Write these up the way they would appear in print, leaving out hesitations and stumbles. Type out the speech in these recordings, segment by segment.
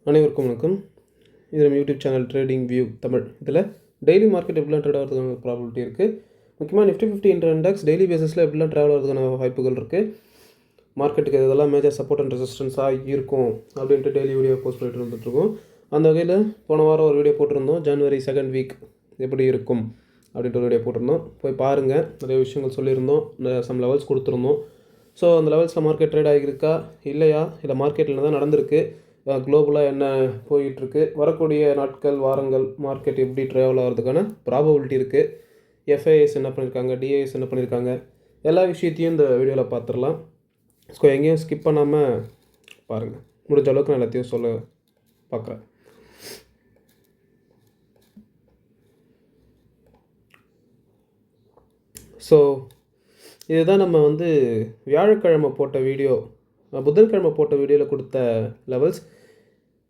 அனைவருக்கும் வணக்கம். இது நம்ம YouTube channel trading view Tamil. இதில் டெய்லி மார்க்கெட் எப்படிலாம் ட்ரேட் ஆகிறதுக்கான ப்ராபபிலிட்டி இருக்குது. முக்கியமாக நிஃப்டி 50 இண்டெக்ஸ் டெய்லி பேசிஸில் எப்படிலாம் ட்ராவல் ஆகிறதுக்கான வாய்ப்புகள் இருக்குது. மார்க்கெட்டுக்கு இதெல்லாம் மேஜர் சப்போர்ட் அண்ட் ரெசிஸ்டன்ஸாக இருக்கும் அப்படின்ட்டு டெய்லி வீடியோ போஸ்ட் பண்ணிட்டு வந்துட்டுருக்கோம். அந்த வகையில் போன வாரம் ஒரு வீடியோ போட்டிருந்தோம். ஜனவரி 2nd வீக் எப்படி இருக்கும் அப்படின்ட்டு ஒரு வீடியோ போட்டிருந்தோம். போய் பாருங்கள். நிறைய விஷயங்கள் சொல்லியிருந்தோம், சம் லெவல்ஸ் கொடுத்துருந்தோம். ஸோ அந்த லெவல்ஸில் மார்க்கெட் ட்ரேட் ஆகியிருக்கா இல்லையா, இல்லை மார்க்கெட்டில் தான் நடந்திருக்கு, குளோபலாக என்ன போயிட்டுருக்கு, வரக்கூடிய நாட்கள் வாரங்கள் மார்க்கெட் எப்படி ட்ராவல் ஆகிறதுக்கான ப்ராபபிலிட்டி இருக்குது, எஃப்ஐஎஸ் என்ன பண்ணியிருக்காங்க, டிஐஎஸ் என்ன பண்ணியிருக்காங்க, எல்லா விஷயத்தையும் இந்த வீடியோவில் பார்த்துடலாம். ஸோ எங்கேயும் ஸ்கிப் பண்ணாமல் பாருங்கள். முடிஞ்ச அளவுக்கு நான் எல்லாத்தையும் சொல்ல பார்க்குறேன். ஸோ இதுதான் நம்ம வியாழக்கிழமை போட்ட வீடியோ, புதன்கிழமை போட்ட வீடியோவில் கொடுத்த லெவல்ஸ்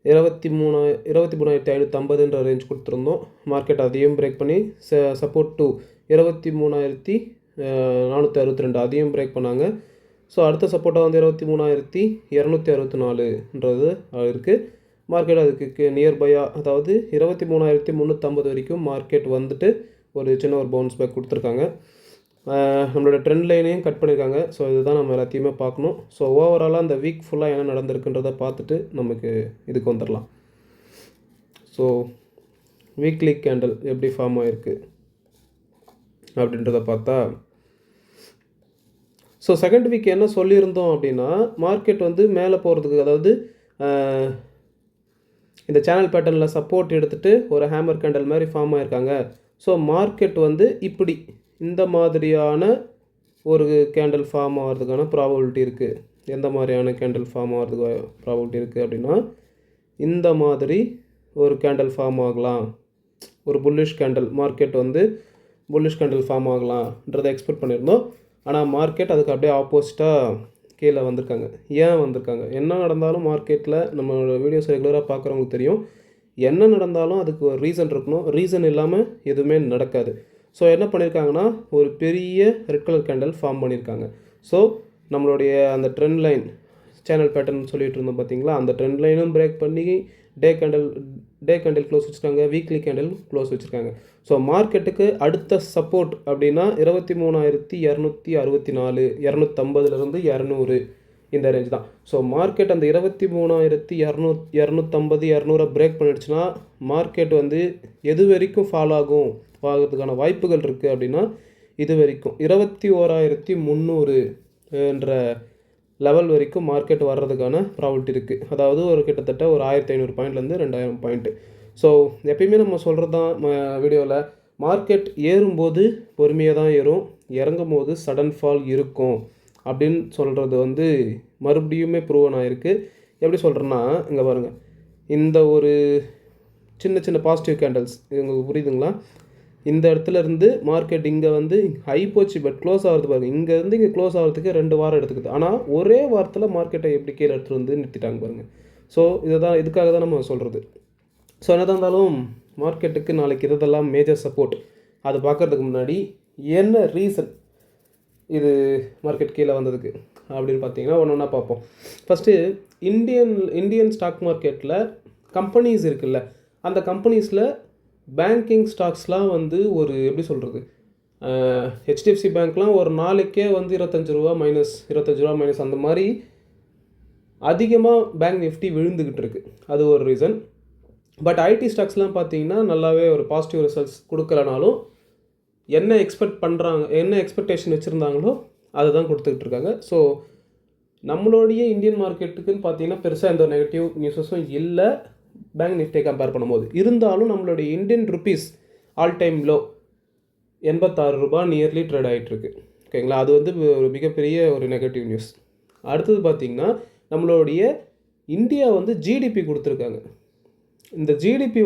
23,550 ரேஞ்ச் கொடுத்துருந்தோம். மார்க்கெட் அதையும் பிரேக் பண்ணி சப்போர்ட் டு 23,462 அதையும் பிரேக் பண்ணாங்க. ஸோ அடுத்த சப்போர்ட்டாக 23,264 இருக்குது. மார்க்கெட் அதுக்கு நியர்பையாக, அதாவது 23,350 வரைக்கும் மார்க்கெட் வந்துட்டு ஒரு சின்ன ஒரு பவுன்ஸ் பேக் கொடுத்துருக்காங்க. நம்மளோட ட்ரெண்ட் லைனையும் கட் பண்ணியிருக்காங்க. ஸோ இதுதான் நம்ம எல்லாத்தையுமே பார்க்கணும். ஸோ ஓவராலாக அந்த வீக் ஃபுல்லாக என்ன நடந்திருக்குன்றதை பார்த்துட்டு நமக்கு இதுக்கு வந்துடலாம். ஸோ வீக்லி கேண்டில் எப்படி ஃபார்ம் ஆகிருக்கு அப்படின்றத பார்த்தா, ஸோ செகண்ட் வீக் என்ன சொல்லியிருந்தோம் அப்படின்னா, மார்க்கெட் மேலே போகிறதுக்கு, அதாவது இந்த சேனல் பேட்டர்னில் சப்போர்ட் எடுத்துகிட்டு ஒரு ஹேமர் கேண்டில் மாதிரி ஃபார்ம் ஆகிருக்காங்க. ஸோ மார்க்கெட் இப்படி இந்த மாதிரியான ஒரு கேண்டில் ஃபார்ம் ஆகிறதுக்கான ப்ராபபிலிட்டி இருக்குது. எந்த மாதிரியான கேண்டில் ஃபார்ம் ஆகிறதுக்கு ப்ராபபிலிட்டி இருக்குது அப்படின்னா, இந்த மாதிரி ஒரு கேண்டில் ஃபார்ம் ஆகலாம். ஒரு bullish candle, market bullish candle form ஆகலான்றதை எக்ஸ்பெக்ட் பண்ணியிருந்தோம். ஆனால் மார்க்கெட் அதுக்கு அப்படியே ஆப்போசிட்டாக கீழே வந்திருக்காங்க. ஏன் வந்திருக்காங்க? என்ன நடந்தாலும் மார்க்கெட்டில் நம்மளோட வீடியோஸ் ரெகுலராக பார்க்குறவங்களுக்கு தெரியும், என்ன நடந்தாலும் அதுக்கு ஒரு ரீசன் இருக்கணும். ரீசன் இல்லாமல் எதுவுமே நடக்காது. ஸோ என்ன பண்ணியிருக்காங்கன்னா, ஒரு பெரிய ரெட் கலர் கேண்டில் ஃபார்ம் பண்ணியிருக்காங்க. ஸோ நம்மளுடைய அந்த ட்ரெண்ட் லைன், சேனல் பேட்டர்ன் சொல்லிட்டு இருந்தோம் பார்த்தீங்களா, அந்த ட்ரெண்ட் லைனும் பிரேக் பண்ணி டே கேண்டில் க்ளோஸ் வச்சுருக்காங்க, வீக்லி கேண்டில் க்ளோஸ் வச்சுருக்காங்க. ஸோ மார்க்கெட்டுக்கு அடுத்த சப்போர்ட் அப்படின்னா 23,264, 250 200 இந்த ரேஞ்ச் தான். ஸோ மார்க்கெட் அந்த 23,250 200 பிரேக் பண்ணிடுச்சுன்னா மார்க்கெட் எது வரைக்கும் ஃபால் ஆகிறதுக்கான வாய்ப்புகள் இருக்குது அப்படின்னா, இது வரைக்கும் 21,300 என்ற லெவல் வரைக்கும் மார்க்கெட் வர்றதுக்கான ப்ராபபிலிட்டி இருக்குது. அதாவது ஒரு கிட்டத்தட்ட ஒரு 1,500 பாயிண்ட்லேருந்து 2,000 பாயிண்ட்டு. ஸோ எப்பயுமே நம்ம சொல்கிறது தான் வீடியோவில், மார்க்கெட் ஏறும்போது பொறுமையாக தான் ஏறும், இறங்கும் போது சடன் ஃபால் இருக்கும் அப்படின்னு சொல்கிறது மறுபடியுமே ப்ரூவன் ஆகிருக்கு. எப்படி சொல்கிறேன்னா, இங்கே பாருங்கள், இந்த ஒரு சின்ன சின்ன பாசிட்டிவ் கேண்டல்ஸ், இது உங்களுக்கு புரியுதுங்களா? இந்த இடத்துல இருந்து மார்க்கெட் இங்கே ஹை போச்சு, பட் க்ளோஸ் ஆகிறது பாருங்கள். இங்கேருந்து இங்கே க்ளோஸ் ஆகிறதுக்கு 2 வாரம் எடுத்துக்குது. ஆனால் ஒரே வாரத்தில் மார்க்கெட்டை எப்படி கீழே எடுத்துகிட்டு நிறுத்திட்டாங்க பாருங்கள். ஸோ இதுக்காக தான் நம்ம சொல்கிறது. ஸோ என்னதான் இருந்தாலும் மார்க்கெட்டுக்கு நாளைக்கு இதெல்லாம் மேஜர் சப்போர்ட். அது பார்க்குறதுக்கு முன்னாடி என்ன ரீசன் இது மார்க்கெட் கீழே வந்ததுக்கு அப்படின்னு பார்த்தீங்கன்னா, ஒன்று ஒன்றா பார்ப்போம். ஃபஸ்ட்டு இந்தியன் ஸ்டாக் மார்க்கெட்டில் கம்பெனிஸ் இருக்குல்ல, அந்த கம்பெனிஸில் பேங்கிங் ஸ்டாக்ஸ்லாம் ஒரு எப்படி சொல்கிறது, ஹெச்டிஎஃப்சி பேங்க்லாம் ஒரு நாளைக்கே 25 ரூபா மைனஸ், 25 ரூபா மைனஸ், அந்த மாதிரி அதிகமாக பேங்க் நிஃப்டி விழுந்துக்கிட்டு இருக்குது. அது ஒரு ரீசன். பட் ஐடி ஸ்டாக்ஸ்லாம் பார்த்தீங்கன்னா நல்லாவே ஒரு பாசிட்டிவ் ரிசல்ட்ஸ் கொடுக்கலனாலும் என்ன எக்ஸ்பெக்ட் பண்ணுறாங்க, என்ன எக்ஸ்பெக்டேஷன் வச்சுருந்தாங்களோ அதுதான் கொடுத்துக்கிட்டு இருக்காங்க. ஸோ நம்மளுடைய இந்தியன் மார்க்கெட்டுக்குன்னு பார்த்தீங்கன்னா பெருசாக எந்த நெகட்டிவ் நியூஸஸும் இல்லை பேங்க் நிஃப்டியை கம்பேர் பண்ணும்போது. இருந்தாலும் நம்மளுடைய Indian rupees all time low 86 ரூபா நியர்லி ட்ரேட் ஆகிட்டுருக்கு. ஓகேங்களா? அது ஒரு மிகப்பெரிய ஒரு நெகட்டிவ் நியூஸ். அடுத்தது பார்த்திங்கன்னா, நம்மளுடைய இந்தியா ஜிடிபி கொடுத்துருக்காங்க. இந்த ஜிடிபி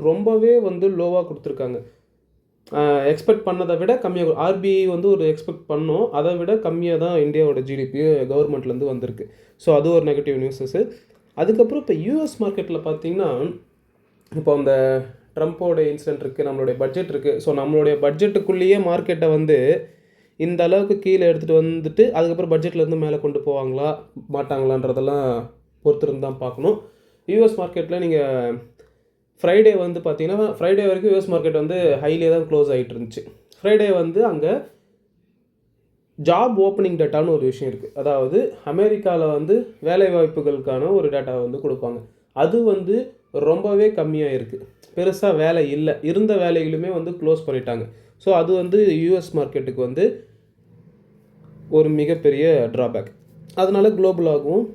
ரொம்பவே லோவாக கொடுத்துருக்காங்க. எக்ஸ்பெக்ட் பண்ணதை விட கம்மியாக, ஆர்பிஐ ஒரு எக்ஸ்பெக்ட் பண்ணோம், அதை விட கம்மியாக தான் இந்தியாவோட ஜிடிபி கவர்மெண்ட்லேருந்து வந்திருக்கு. ஸோ அது ஒரு நெகட்டிவ் நியூஸஸ்ஸு. அதுக்கப்புறம் இப்போ யூஎஸ் மார்க்கெட்டில் பார்த்திங்கன்னா, இப்போ அந்த ட்ரம்ப்போட இன்சிடென்ட் இருக்குது, நம்மளுடைய பட்ஜெட் இருக்குது. ஸோ நம்மளுடைய பட்ஜெட்டுக்குள்ளேயே மார்க்கெட்டை இந்த அளவுக்கு கீழே எடுத்துகிட்டு அதுக்கப்புறம் பட்ஜெட்லேருந்து மேலே கொண்டு போவாங்களா மாட்டாங்களான்றதெல்லாம் பொறுத்திருந்து தான் பார்க்கணும். யூஎஸ் மார்க்கெட்டில் நீங்கள் ஃப்ரைடே வந்து பார்த்தீங்கன்னா ஃப்ரைடே வரைக்கும் யூஎஸ் மார்க்கெட் வந்து ஹைலியே தான் க்ளோஸ் ஆகிட்டு இருந்துச்சு. ஃப்ரைடே வந்து அங்கே ஜாப் ஓப்பனிங் டேட்டான்னு ஒரு விஷயம் இருக்குது. அதாவது அமெரிக்காவில் வந்து வேலைவாய்ப்புகளுக்கான ஒரு டேட்டா வந்து கொடுப்பாங்க. அது வந்து ரொம்பவே கம்மியாக இருக்குது. பெருசாக வேலை இல்லை, இருந்த வேலைகளுமே வந்து க்ளோஸ் பண்ணிட்டாங்க. ஸோ அது வந்து யூஎஸ் மார்க்கெட்டுக்கு வந்து ஒரு மிகப்பெரிய ட்ராபேக். அதனால குளோபலாகவும்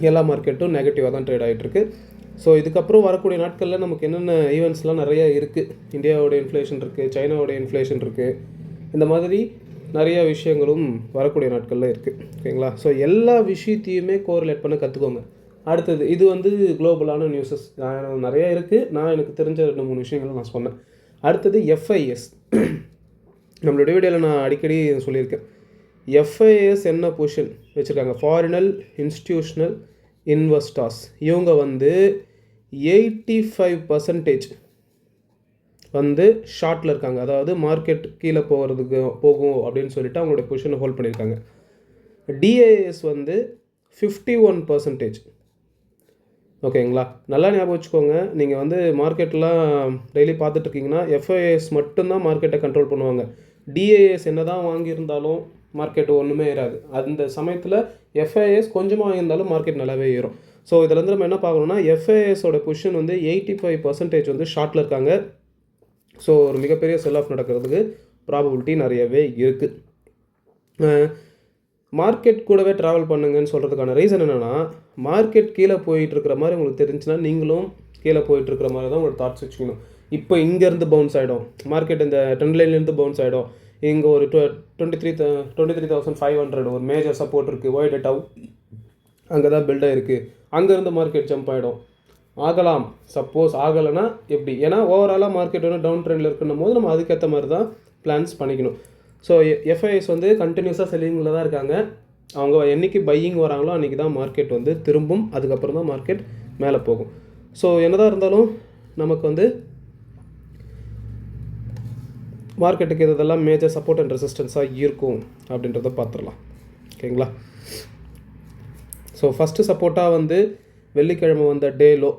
எல்லா மார்க்கெட்டும் நெகட்டிவாக தான் ட்ரேட் ஆகிட்டுருக்கு. ஸோ இதுக்கப்புறம் வரக்கூடிய நாட்களில் நமக்கு என்னென்ன ஈவெண்ட்ஸ்லாம் நிறையா இருக்குது. இந்தியாவோட இன்ஃப்ளேஷன் இருக்குது, சைனாவோட இன்ஃப்ளேஷன் இருக்குது, இந்த மாதிரி நிறையா விஷயங்களும் வரக்கூடிய நாட்களில் இருக்குது. ஓகேங்களா? ஸோ எல்லா விஷயத்தையுமே கோரிலேட் பண்ண கற்றுக்கோங்க. அடுத்தது இது வந்து குளோபலான நியூஸஸ் நிறையா இருக்குது. நான் எனக்கு தெரிஞ்ச 2-3 விஷயங்களை நான் சொன்னேன். அடுத்தது FIS. நம்மளுடைய வீடியோவில் நான் அடிக்கடி சொல்லியிருக்கேன். FIS என்ன பொசிஷன் வச்சுருக்காங்க? ஃபாரினல் இன்ஸ்டிடியூஷனல் இன்வெஸ்டர்ஸ். இவங்க வந்து 85% வந்து ஷார்ட்டில் இருக்காங்க. அதாவது மார்க்கெட் கீழே போகும் அப்படின்னு சொல்லிட்டு அவங்களுடைய பொசிஷனை ஹோல்ட் பண்ணியிருக்காங்க. DIS வந்து 51%. ஓகேங்களா? நல்லா ஞாபகம் வச்சுக்கோங்க. நீங்கள் வந்து மார்க்கெட்லாம் டெய்லி பார்த்துட்ருக்கீங்கன்னா FIS மட்டும்தான் மார்க்கெட்டை கண்ட்ரோல் பண்ணுவாங்க. DIS என்ன தான் வாங்கியிருந்தாலும் மார்க்கெட் ஒன்றுமே ஏறாது. அந்த சமயத்தில் FIS கொஞ்சமாக வாங்கியிருந்தாலும் மார்க்கெட் நல்லாவே ஏறும். ஸோ இதிலேருந்து நம்ம என்ன பார்க்கணும்னா FISஓட பொசிஷன் வந்து 85% வந்து ஷார்ட்டில் இருக்காங்க. ஸோ ஒரு மிகப்பெரிய செல் ஆஃப் நடக்கிறதுக்கு ப்ராபபிலிட்டி நிறையவே இருக்குது. மார்க்கெட் கூடவே ட்ராவல் பண்ணுங்கன்னு சொல்கிறதுக்கான ரீசன் என்னென்னா, மார்க்கெட் கீழே போயிட்டுருக்கிற மாதிரி உங்களுக்கு தெரிஞ்சுன்னா நீங்களும் கீழே போயிட்டுருக்கிற மாதிரி தான் உங்களுக்கு தாட்ஸ் வச்சுக்கணும். இப்போ இங்கேருந்து பவுன்ஸ் ஆகிடும் மார்க்கெட், இந்த ட்ரெண்ட் லைன்லேருந்து பவுன்ஸ் ஆகிடும். இங்கே ஒரு 23,500 ஒரு மேஜர் சப்போர்ட் இருக்குது, ஒய் டேட்டாவும் அங்கே தான் பில்டாக இருக்குது. அங்கேருந்து மார்க்கெட் ஜம்ப் ஆகிடும். ஆகலாம். சப்போஸ் ஆகலைன்னா எப்படி? ஏன்னா ஓவராலாக மார்க்கெட் வந்து டவுன் ட்ரெண்டில் இருக்குன்னும் போது நம்ம அதுக்கேற்ற மாதிரி தான் பிளான்ஸ் பண்ணிக்கணும். ஸோ FIS வந்து கண்டினியூஸாக செல்லிங்கில் தான் இருக்காங்க. அவங்க என்றைக்கு பையிங் வராங்களோ அன்றைக்கி தான் மார்க்கெட் வந்து திரும்பும். அதுக்கப்புறம் தான் மார்க்கெட் மேலே போகும். ஸோ என்னதான் இருந்தாலும் நமக்கு வந்து மார்க்கெட்டுக்கு இதெல்லாம் மேஜர் சப்போர்ட் அண்ட் ரெசிஸ்டன்ஸாக இருக்கும் அப்படின்றத பார்த்துடலாம். ஓகேங்களா? ஸோ ஃபஸ்ட்டு சப்போர்ட்டாக வந்து வெள்ளிக்கிழமை வந்த டேலோ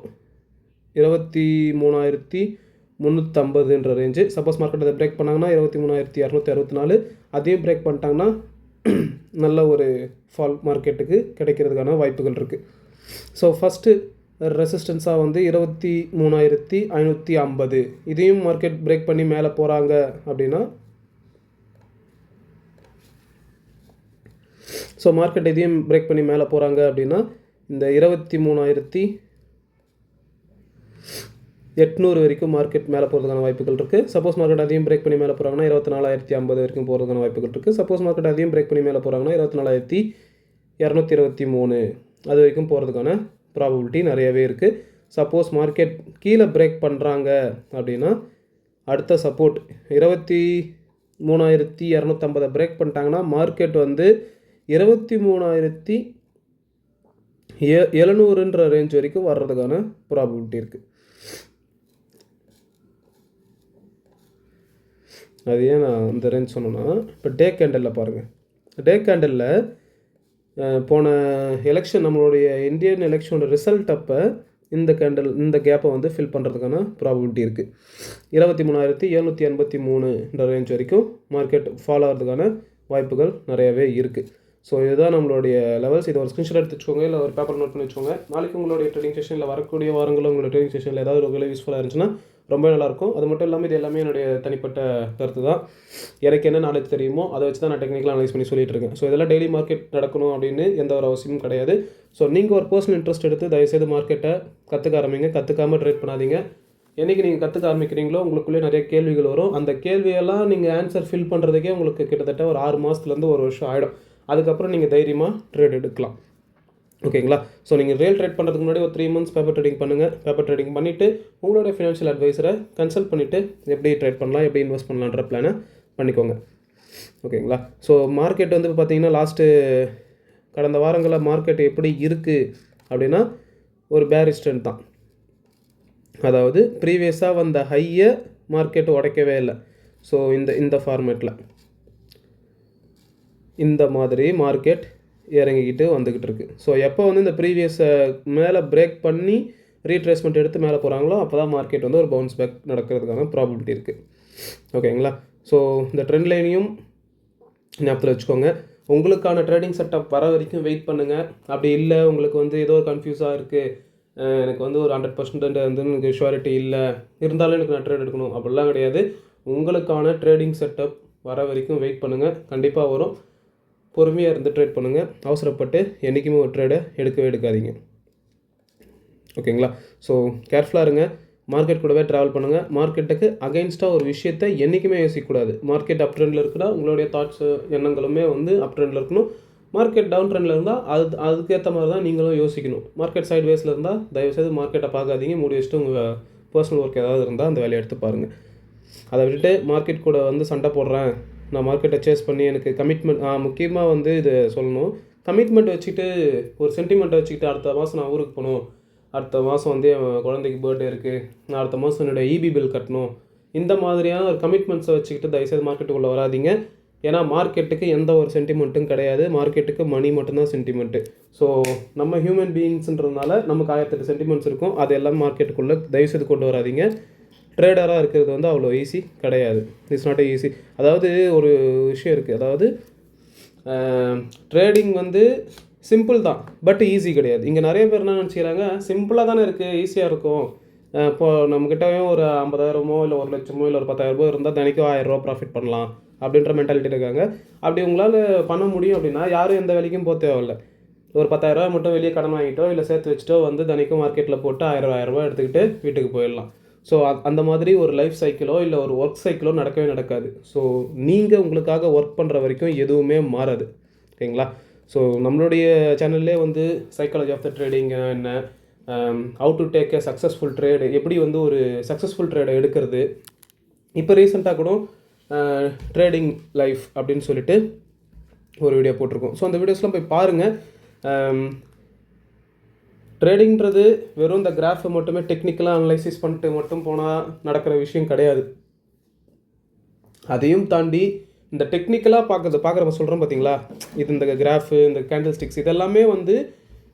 23,350 ரேஞ்சு. சப்போஸ் மார்க்கெட் அதை பிரேக் பண்ணாங்கன்னா 23,264. அதையும் பிரேக் பண்ணிட்டாங்கன்னா நல்ல ஒரு ஃபால் மார்க்கெட்டுக்கு கிடைக்கிறதுக்கான வாய்ப்புகள் இருக்குது. ஸோ ஃபஸ்ட்டு ரெசிஸ்டன்ஸாக வந்து 23,550. இதையும் மார்க்கெட் பிரேக் பண்ணி மேலே போகிறாங்க அப்படின்னா, ஸோ மார்க்கெட் இதையும் பிரேக் பண்ணி மேலே போகிறாங்க அப்படின்னா இந்த 23,800 வரைக்கும் மார்க்கெட் மேலே போகிறதுக்கான வாய்ப்புகள் இருக்குது. சப்போஸ் மார்க்கெட் அதையும் பிரேக் பண்ணி மேலே போகிறாங்கன்னா 24,050 வரைக்கும் போகிறதுக்கான வாய்ப்புகள் இருக்குது. சப்போஸ் மார்க்கெட் அதையும் பிரேக் பண்ணி மேலே போகிறாங்கன்னா 24,223 அது வரைக்கும் போகிறதுக்கான ப்ராபபிலிட்டி நிறையவே இருக்குது. சப்போஸ் மார்க்கெட் கீழே பிரேக் பண்ணுறாங்க அப்படின்னா அடுத்த சப்போர்ட் 23,250 பிரேக் பண்ணிட்டாங்கன்னா மார்க்கெட் வந்து 23,700 ரேஞ்ச் வரைக்கும் வர்றதுக்கான ப்ராபபிலிட்டி இருக்குது. அது ஏன் நான் இந்த ரேஞ்ச் சொன்னேன்னா, இப்போ டே கேண்டலில் பாருங்கள். டே கேண்டலில் போன எலெக்ஷன், நம்மளுடைய இந்தியன் எலெக்ஷனோட ரிசல்ட் அப்போ இந்த கேப்பை வந்து ஃபில் பண்ணுறதுக்கான ப்ராபபிலிட்டி இருக்குது. 23,783 ரேஞ்ச் வரைக்கும் மார்க்கெட் ஃபாலோ ஆகிறதுக்கான வாய்ப்புகள் நிறையவே இருக்குது. ஸோ இதுதான் நம்மளுடைய லெவல்ஸ். இதை ஒரு ஸ்க்ரீன்ஷாட் எடுத்து வச்சுக்கோங்க, இல்லை ஒரு பேப்பர் நோட் பண்ணி வச்சுக்கோங்க. நாளைக்கு உங்களுடைய ட்ரேடிங் செஷனில் வரக்கூடிய வாரங்களும் உங்களுடைய ட்ரேடிங் செஷனில் ஏதாவது ஒரு யூஸ்ஃபுல்லாக இருந்துச்சுன்னா ரொம்ப நல்லாயிருக்கும். அது மட்டும் இல்லாமல் இது எல்லாமே என்னுடைய தனிப்பட்ட கருத்து தான். எனக்கு என்ன நாலேஜ் தெரியுமோ அதை வச்சு தான் நான் டெக்னிக்கலாக அனலைஸ் பண்ணி சொல்லிட்டு இருக்கேன். ஸோ இதெல்லாம் டெய்லி மார்க்கெட் நடக்கணும் அப்படின்னு எந்த ஒரு அவசியமும் கிடையாது. ஸோ நீங்கள் ஒரு பர்சனல் இன்ட்ரெஸ்ட் எடுத்து தயவுசெய்து மார்க்கெட்டை கற்றுக்க ஆரம்பிங்க. கற்றுக்காமல் ட்ரேட் பண்ணாதீங்க. என்றைக்கு நீங்கள் கற்றுக்க ஆரம்பிக்கிறீங்களோ உங்களுக்குள்ளே நிறைய கேள்விகள் வரும். அந்த கேள்வியெல்லாம் நீங்கள் ஆன்சர் ஃபில் பண்ணுறதுக்கே உங்களுக்கு கிட்டத்தட்ட ஒரு 6 மாதத்துலேருந்து 1 வருஷம் ஆகிடும். அதுக்கப்புறம் நீங்கள் தைரியமாக ட்ரேட் எடுக்கலாம். ஓகேங்களா? ஸோ நீங்கள் ரியல் ட்ரேட் பண்ணுறதுக்கு முன்னாடி ஒரு 3 months பேப்பர் ட்ரேடிங் பண்ணுங்கள். பேப்பர் ட்ரேடிங் பண்ணிவிட்டு உங்களோட ஃபினான்ஷியல் அட்வைசரை கன்சல்ட் பண்ணிவிட்டு எப்படி ட்ரேட் பண்ணலாம், எப்படி இன்வெஸ்ட் பண்ணலான்ற பிளானை பண்ணிக்கோங்க. ஓகேங்களா? ஸோ மார்க்கெட் வந்து இப்போ பார்த்தீங்கன்னா கடந்த வாரங்களில் மார்க்கெட் எப்படி இருக்குது அப்படின்னா ஒரு பேரிஷ் ட்ரெண்ட் தான். அதாவது ப்ரீவியஸாக வந்த ஹையை மார்க்கெட் உடைக்கவே இல்லை. ஸோ இந்த ஃபார்மேட்டில் இந்த மாதிரி மார்க்கெட் இறங்கிக்கிட்டு வந்துக்கிட்டு இருக்குது. ஸோ எப்போ வந்து இந்த ப்ரீவியஸை மேலே பிரேக் பண்ணி ரீட்ரேஸ்மெண்ட் எடுத்து மேலே போகிறாங்களோ அப்போ தான் மார்க்கெட் வந்து ஒரு பவுன்ஸ் பேக் நடக்கிறதுக்கான ப்ராபபிலிட்டி இருக்குது. ஓகேங்களா? ஸோ இந்த ட்ரெண்ட் லைனையும் ஞாபகத்தில் வச்சுக்கோங்க. உங்களுக்கான ட்ரேடிங் செட்டப் வர வரைக்கும் வெயிட் பண்ணுங்கள். அப்படி இல்லை உங்களுக்கு வந்து ஏதோ ஒரு கன்ஃபியூஸாக இருக்குது, எனக்கு வந்து ஒரு 100% வந்து எனக்கு ஷுவாரிட்டி இல்லை, இருந்தாலும் எனக்கு நான் ட்ரேட் எடுக்கணும் அப்படிலாம் கிடையாது. உங்களுக்கான ட்ரேடிங் செட்டப் வர வரைக்கும் வெயிட் பண்ணுங்கள். கண்டிப்பாக வரும். பொறுமையாக இருந்து ட்ரேட் பண்ணுங்கள். அவசரப்பட்டு என்றைக்குமே ஒரு ட்ரேடை எடுக்காதீங்க. ஓகேங்களா? ஸோ கேர்ஃபுல்லாக இருங்க. மார்க்கெட் கூடவே ட்ராவல் பண்ணுங்கள். மார்க்கெட்டுக்கு அகைன்ஸ்டாக ஒரு விஷயத்தை என்றைக்குமே யோசிக்கக்கூடாது. மார்க்கெட் அப் ட்ரெண்டில் இருக்குன்னா உங்களுடைய தாட்ஸு எண்ணங்களுமே வந்து அப் ட்ரெண்டில் இருக்கணும். மார்க்கெட் டவுன் ட்ரெண்டில் இருந்தால் அதுக்கேற்ற மாதிரி தான் நீங்களும் யோசிக்கணும். மார்க்கெட் சைட் வேஸில் இருந்தால் தயவுசெய்து மார்க்கெட்டை பார்க்காதீங்க. மூடி வச்சுட்டு உங்கள் பர்சனல் ஒர்க் ஏதாவது இருந்தால் அந்த வேலையை எடுத்து பாருங்கள். அதை விட்டுட்டு மார்க்கெட் கூட வந்து சண்டை போடுறேன், நான் மார்க்கெட்டை சேஸ் பண்ணி எனக்கு கமிட்மெண்ட் முக்கியமாக வந்து இது சொல்லணும். கமிட்மெண்ட் வச்சுக்கிட்டு ஒரு சென்டிமெண்ட்டை வச்சுக்கிட்டு அடுத்த மாதம் நான் ஊருக்கு போகணும், அடுத்த மாதம் வந்து என் குழந்தைக்கு பர்த்டே இருக்குது, நான் அடுத்த மாதம் என்னோடய இபி பில் கட்டணும், இந்த மாதிரியான ஒரு கமிட்மெண்ட்ஸை வச்சுக்கிட்டு தயவுசெய்து மார்க்கெட்டுக்குள்ளே வராதிங்க. ஏன்னா மார்க்கெட்டுக்கு எந்த ஒரு சென்டிமெண்ட்டும் கிடையாது. மார்க்கெட்டுக்கு மணி மட்டும்தான் சென்டிமெண்ட்டு. ஸோ நம்ம ஹியூமன் பீயிங்ஸ்ன்றதுனால நமக்கு 1008 சென்டிமெண்ட்ஸ் இருக்கும். அது எல்லாம் மார்க்கெட்டுக்குள்ளே தயவுசெய்து கொண்டு வராதிங்க. ட்ரேடராக இருக்கிறது வந்து அவ்வளோ ஈஸி கிடையாது. It's not easy. அதாவது ஒரு விஷயம் இருக்குது, அதாவது ட்ரேடிங் வந்து சிம்பிள் தான், பட் ஈஸி கிடையாது. இங்கே நிறைய பேர் என்ன நினச்சிக்கிறாங்க, சிம்பிளாக தானே இருக்குது, ஈஸியாக இருக்கும், இப்போது நம்மக்கிட்டவே ஒரு 50,000மோ இல்லை 1,00,000மோ இல்லை ஒரு 10,000 இருந்தால் தினைக்கும் 1,000 ப்ராஃபிட் பண்ணலாம் அப்படின்ற மென்டாலிட்டி இருக்காங்க. அப்படி உங்களால் பண்ண முடியும் அப்படின்னா யாரும் எந்த வேலைக்கும் போக தேவையில்லை. ஒரு 10,000 மட்டும் வெளியே கடன் வாங்கிட்டோ இல்லை சேர்த்து வச்சுட்டோ வந்து தினைக்கும் மார்க்கெட்டில் போட்டு 1,000 எடுத்துக்கிட்டு வீட்டுக்கு போயிடலாம். ஸோ அந்த மாதிரி ஒரு லைஃப் சைக்கிளோ இல்லை ஒரு ஒர்க் சைக்கிளோ நடக்கவே நடக்காது. ஸோ நீங்கள் உங்களுக்காக ஒர்க் பண்ணுற வரைக்கும் எதுவுமே மாறாது. ஓகேங்களா? ஸோ நம்மளுடைய சேனல்லே வந்து சைக்காலஜி ஆஃப் த ட்ரேடிங் என்ன, how to take a successful trade, எப்படி வந்து ஒரு சக்ஸஸ்ஃபுல் ட்ரேடை எடுக்கிறது, இப்போ ரீசெண்டாக கூட ட்ரேடிங் லைஃப் அப்படின்னு சொல்லிட்டு ஒரு வீடியோ போட்டிருக்கோம். ஸோ அந்த வீடியோஸ்லாம் போய் பாருங்கள். ட்ரேடிங்கிறது வெறும் இந்த கிராஃபை மட்டுமே டெக்னிக்கலாக அனலைசிஸ் பண்ணிட்டு மட்டும் போனால் நடக்கிற விஷயம் கிடையாது. அதையும் தாண்டி இந்த டெக்னிக்கலாக பார்க்குறப்ப சொல்கிறோம் பார்த்தீங்களா, இது இந்த கிராஃபு, இந்த கேண்டில் ஸ்டிக்ஸ் இதெல்லாமே வந்து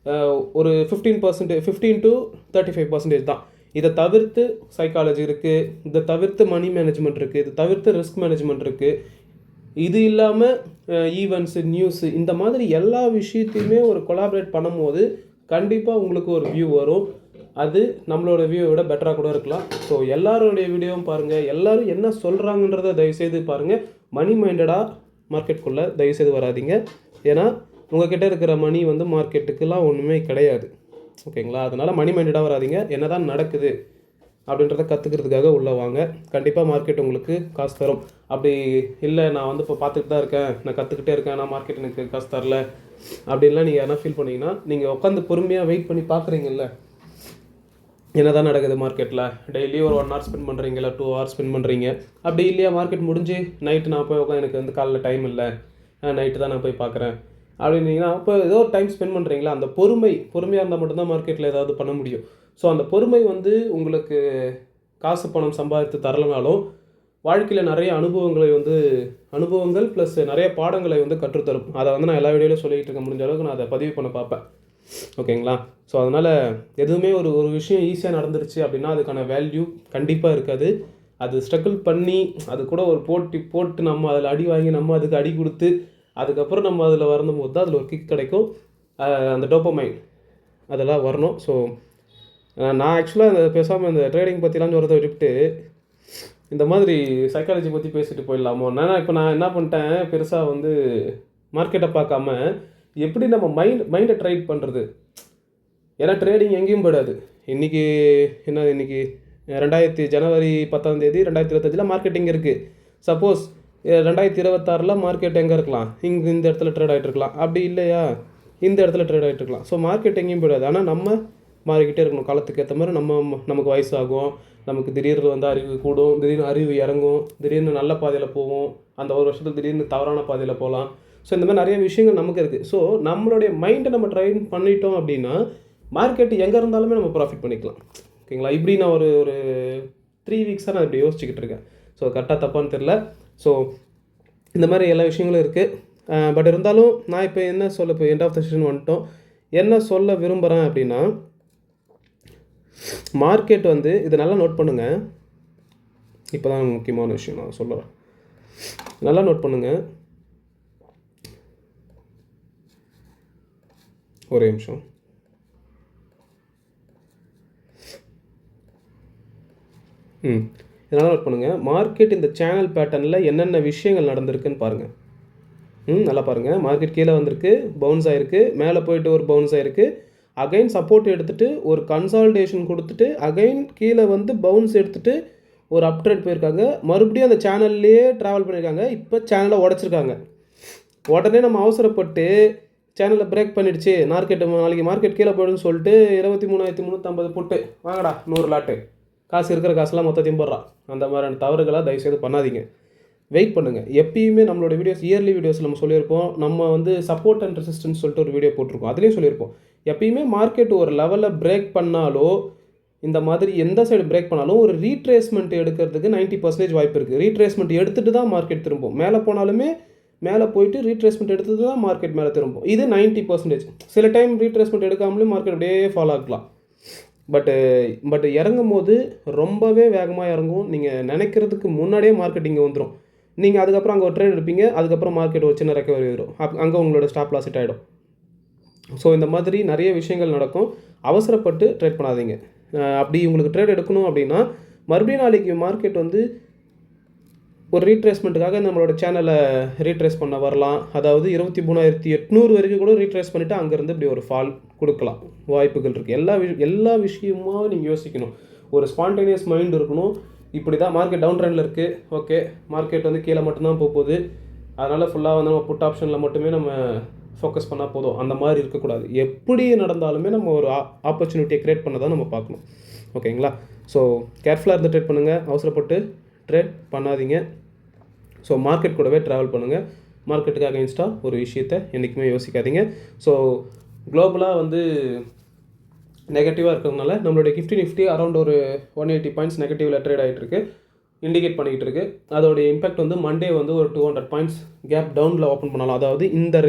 ஒரு 15% to 35% தான். இதை தவிர்த்து சைக்காலஜி இருக்குது, இதை தவிர்த்து மணி மேனேஜ்மெண்ட் இருக்குது, இதை தவிர்த்து ரிஸ்க் மேனேஜ்மெண்ட் இருக்குது. இது இல்லாமல் ஈவெண்ட்ஸு, நியூஸு, இந்த மாதிரி எல்லா விஷயத்தையுமே ஒரு கொலாபரேட் பண்ணும்போது கண்டிப்பாக உங்களுக்கு ஒரு வியூ வரும். அது நம்மளோட வியூவை விட பெட்டராக கூட இருக்கலாம். ஸோ எல்லாரோடைய வீடியோவும் பாருங்கள், எல்லோரும் என்ன சொல்கிறாங்கன்றதை தயவுசெய்து பாருங்கள். மணி மைண்டடாக மார்க்கெட்டுக்குள்ளே தயவுசெய்து வராதிங்க. ஏன்னா உங்கள்கிட்ட இருக்கிற மணி வந்து மார்க்கெட்டுக்கெலாம் ஒன்றுமே கிடையாது. ஓகேங்களா? அதனால் மணி மைண்டடாக வராதிங்க. என்ன தான் நடக்குது அப்படின்றத கற்றுக்கிறதுக்காக உள்ளே வாங்க. கண்டிப்பாக மார்க்கெட் உங்களுக்கு காசு தரும். அப்படி இல்லை நான் வந்து இப்போ பார்த்துட்டு தான் இருக்கேன், நான் கற்றுக்கிட்டே இருக்கேன், நான் மார்க்கெட் எனக்கு காசு தரல அப்படின்லாம் நீங்கள் யாரா ஃபீல் பண்ணிங்கன்னா, நீங்கள் உட்காந்து பொறுமையாக வெயிட் பண்ணி பார்க்குறீங்கல்ல என்ன தான் நடக்குது மார்க்கெட்டில், டெய்லி ஒரு 1 hour ஸ்பெண்ட் பண்ணுறீங்க, இல்லை 2 hours ஸ்பெண்ட் பண்ணுறீங்க. அப்படி இல்லையா மார்க்கெட் முடிஞ்சு நைட்டு நான் போய் உட்காந்து எனக்கு வந்து காலைல டைம் இல்லை, நைட்டு தான் நான் போய் பார்க்குறேன் அப்படின்னீங்கன்னா, அப்போ ஏதோ ஒரு டைம் ஸ்பெண்ட் பண்ணுறீங்களா, அந்த பொறுமையாக இருந்தால் மட்டும்தான் மார்க்கெட்டில் ஏதாவது பண்ண முடியும். ஸோ அந்த பொறுமை வந்து உங்களுக்கு காசு பணம் சம்பாதித்து தரலனாலும் வாழ்க்கையில் நிறைய அனுபவங்கள் ப்ளஸ் நிறைய பாடங்களை வந்து கற்றுத்தரும். அதை வந்து நான் எல்லா வீடியோலையும் சொல்லிகிட்டு இருக்க, முடிஞ்ச அளவுக்கு நான் அதை பதிவு பண்ண பார்ப்பேன். ஓகேங்களா? ஸோ அதனால் எதுவுமே ஒரு விஷயம் ஈஸியாக நடந்துருச்சு அப்படின்னா அதுக்கான வேல்யூ கண்டிப்பாக இருக்காது. அது ஸ்ட்ரகிள் பண்ணி அது கூட ஒரு போட்டு நம்ம அதில் அடி வாங்கி நம்ம அதுக்கு அடி கொடுத்து அதுக்கப்புறம் நம்ம அதில் வரும்போது தான் அதில் ஒரு கிக் கிடைக்கும். அந்த டோபமைன் அதெல்லாம் வரணும். ஸோ நான் ஆக்சுவலாக இந்த பேசாமல் இந்த ட்ரேடிங் பற்றிலாம் சொல்கிறத விட்டுட்டு இந்த மாதிரி சைக்காலஜி பற்றி பேசிட்டு போயிடலாமோ. இப்போ நான் என்ன பண்ணிட்டேன், பெருசாக வந்து மார்க்கெட்டை பார்க்காம எப்படி நம்ம மைண்டை ட்ரைட் பண்ணுறது. ஏன்னா ட்ரேடிங் எங்கேயும் போயிடாது. இன்றைக்கி ஜனவரி 10 2025 மார்க்கெட்டிங் இருக்குது. சப்போஸ் 2026 மார்க்கெட் எங்கே இருக்கலாம், இந்த இடத்துல ட்ரேட் ஆகிட்டு இருக்கலாம், அப்படி இல்லையா இந்த இடத்துல ட்ரேட் ஆகிட்டு இருக்கலாம். ஸோ மார்க்கெட் எங்கேயும் போயிடாது. ஆனால் நம்ம மாறிக்கிட்டே இருக்கணும். காலத்துக்கு ஏற்ற மாதிரி நமக்கு வயசாகும், நமக்கு திடீர்னு வந்து அறிவு கூடும், திடீர்னு அறிவு இறங்கும், திடீர்னு நல்ல பாதையில் போவோம், அந்த ஒரு வருஷத்தில் திடீர்னு தவறான பாதையில் போகலாம். ஸோ இந்த மாதிரி நிறைய விஷயங்கள் நமக்கு இருக்குது. ஸோ நம்மளுடைய மைண்டை நம்ம ட்ரைன் பண்ணிட்டோம் அப்படின்னா மார்க்கெட் எங்கே இருந்தாலுமே நம்ம ப்ராஃபிட் பண்ணிக்கலாம். ஓகேங்களா? இப்படி நான் ஒரு 3 வீக்ஸாக நான் இப்படி யோசிச்சுக்கிட்டு இருக்கேன். ஸோ கரெக்டாக தப்பான்னு தெரில. ஸோ இந்த மாதிரி எல்லா விஷயங்களும் இருக்குது. பட் இருந்தாலும் நான் இப்போ என்ன சொல்ல, இப்போ எண்ட் ஆஃப் த செஷன் வந்துட்டோம். என்ன சொல்ல விரும்புகிறேன் அப்படின்னா, மார்க்கெட் வந்து இதை நல்லா நோட் பண்ணுங்கள். இப்போ தான் முக்கியமான விஷயம் நான் சொல்லுறேன், நல்லா நோட் பண்ணுங்கள். ஒரே நிமிஷம். இதனால் நோட் பண்ணுங்கள். மார்க்கெட் இந்த சேனல் பேட்டர்னில் என்னென்ன விஷயங்கள் நடந்திருக்குன்னு பாருங்கள். நல்லா பாருங்கள். மார்க்கெட் கீழே வந்திருக்கு, பவுன்ஸ் ஆகிருக்கு, மேலே போயிட்டு ஒரு பவுன்ஸ் ஆகிருக்கு, அகைன் சப்போர்ட் எடுத்துகிட்டு ஒரு கன்சால்டேஷன் கொடுத்துட்டு அகைன் கீழே வந்து பவுன்ஸ் எடுத்துகிட்டு ஒரு அப் ட்ரெண்ட் போயிருக்காங்க. மறுபடியும் அந்த சேனல்லையே ட்ராவல் பண்ணியிருக்காங்க. இப்போ சேனலை உடச்சிருக்காங்க. உடனே நம்ம அவசரப்பட்டு சேனலை பிரேக் பண்ணிடுச்சு, நாளைக்கு மார்க்கெட் கீழே போயிடுன்னு சொல்லிட்டு 23,350 போட்டு வாங்கடா 100 லாட்டு, காசு இருக்கிற காசுலாம் மொத்தத்தையும் போடுறான். அந்த மாதிரியான தவறுகளாக தயவுசெய்து பண்ணாதீங்க. வெயிட் பண்ணுங்கள். எப்பயுமே நம்மளோட வீடியோஸ், இயர்லி வீடியோஸ் நம்ம சொல்லியிருப்போம். நம்ம வந்து சப்போர்ட் அண்ட் ரெசிஸ்டன்ஸ் சொல்லிட்டு ஒரு வீடியோ போட்டிருக்கோம். அதுலேயும் சொல்லியிருப்போம், எப்பயுமே மார்க்கெட் ஒரு லெவலில் பிரேக் பண்ணாலோ, இந்த மாதிரி எந்த சைடு பிரேக் பண்ணாலும் ஒரு ரீட்ரேஸ்மெண்ட் எடுக்கிறதுக்கு 90% வாய்ப்பு இருக்குது. ரீட்ரேஸ்மெண்ட் எடுத்துகிட்டு தான் மார்க்கெட் திரும்பும். மேலே போனாலுமே மேலே போயிட்டு ரீட்ரேஸ்மெண்ட் எடுத்துகிட்டு தான் மார்க்கெட் மேலே திரும்பும். இது 90%. சில டைம் ரீட்ரேஸ்மெண்ட் எடுக்காமலே மார்க்கெட் அப்படியே ஃபாலோ ஆகலாம். பட் இறங்கும் போது ரொம்பவே வேகமாக இறங்கும். நீங்கள் நினைக்கிறதுக்கு முன்னாடியே மார்க்கெட் இங்கே வந்துடும். நீங்கள் அதுக்கப்புறம் அங்கே ஒரு ட்ரேட் எடுப்பீங்க, அதுக்கப்புறம் மார்க்கெட் ஒரு சின்ன ரெக்கவரி வரும், அங்கே உங்களோட ஸ்டாப் லாஸ் ஹிட் ஆகிடும். ஸோ இந்த மாதிரி நிறைய விஷயங்கள் நடக்கும். அவசரப்பட்டு ட்ரேட் பண்ணாதீங்க. அப்படி உங்களுக்கு ட்ரேட் எடுக்கணும் அப்படின்னா மறுபடியும் நாளைக்கு மார்க்கெட் வந்து ஒரு ரீட்ரேஸ்மெண்ட்டுக்காக நம்மளோட சேனலை ரீட்ரேஸ் பண்ண வரலாம். அதாவது 23,800 வரைக்கும் கூட ரீட்ரேஸ் பண்ணிவிட்டு அங்கேருந்து இப்படி ஒரு ஃபால் கொடுக்கலாம், வாய்ப்புகள் இருக்குது. எல்லா விஷயமும் நீங்கள் யோசிக்கணும். ஒரு ஸ்பான்டேனியஸ் மைண்ட் இருக்கணும். இப்படி தான் மார்க்கெட் டவுன் ட்ரெண்டில் இருக்குது, ஓகே மார்க்கெட் வந்து கீழே மட்டும்தான் போகுது, அதனால் ஃபுல்லாக வந்து நம்ம புட் ஆப்ஷனில் மட்டுமே நம்ம ஃபோக்கஸ் பண்ணால் போதும், அந்த மாதிரி இருக்கக்கூடாது. எப்படி நடந்தாலுமே நம்ம ஒரு ஆப்பர்ச்சுனிட்டியை க்ரியேட் பண்ண தான் நம்ம பார்க்கணும். ஓகேங்களா? ஸோ கேர்ஃபுல்லாக இருந்து ட்ரேட் பண்ணுங்கள். அவசரப்பட்டு ட்ரேட் பண்ணாதீங்க. ஸோ மார்க்கெட் கூடவே ட்ராவல் பண்ணுங்கள். மார்க்கெட்டுக்கு அகைன்ஸ்டாக ஒரு விஷயத்தை என்றைக்குமே யோசிக்காதீங்க. ஸோ குளோபலாக வந்து நெகட்டிவாக இருக்கிறதுனால நம்மளுடைய நிஃப்டி அரௌண்ட் ஒரு 180 பாயிண்ட்ஸ் நெகட்டிவில் ட்ரேட் ஆகிட்டுருக்கு, இண்டிகேட் பண்ணிக்கிட்டு இருக்குது. அதோடைய இம்பேக்ட் வந்து மண்டே வந்து ஒரு 200 பாயிண்ட்ஸ் கேப் டவுனில் ஓப்பன் பண்ணலாம். அதாவது இந்த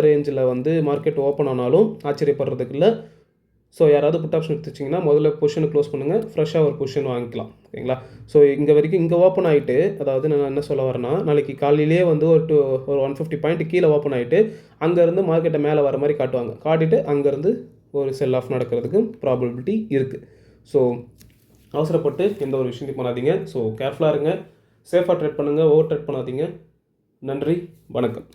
ரேஞ்சில் வந்து மார்க்கெட் ஓப்பன் ஆனாலும் ஆச்சரியப்படுறதுக்கு இல்லை. ஸோ யாராவது புட் ஆப்ஷன் எடுத்து வச்சிங்கன்னா முதல்ல பொசிஷனை க்ளோஸ் பண்ணுங்கள், ஃப்ரெஷ்ஷாக ஒரு பொசிஷன் வாங்கிக்கலாம். ஓகேங்களா? ஸோ இங்கே வரைக்கும் இங்கே ஓப்பன் ஆகிட்டு, அதாவது நான் என்ன சொல்ல வரேன்னா, நாளைக்கு காலையிலே வந்து ஒரு 150 பாயிண்ட் கீழே ஓப்பன் ஆகிட்டு அங்கேருந்து மார்க்கெட்டை மேலே வர மாதிரி காட்டிட்டு அங்கேருந்து ஒரு செல் ஆஃப் நடக்கிறதுக்கு ப்ராபபிலிட்டி இருக்குது. ஸோ அவசரப்பட்டு எந்த ஒரு விஷயத்தையும் பண்ணாதீங்க. ஸோ கேர்ஃபுல்லாக இருங்க, சேஃபாக ட்ரேட் பண்ணுங்கள், ஓவர் ட்ரேட் பண்ணாதீங்க. நன்றி, வணக்கம்.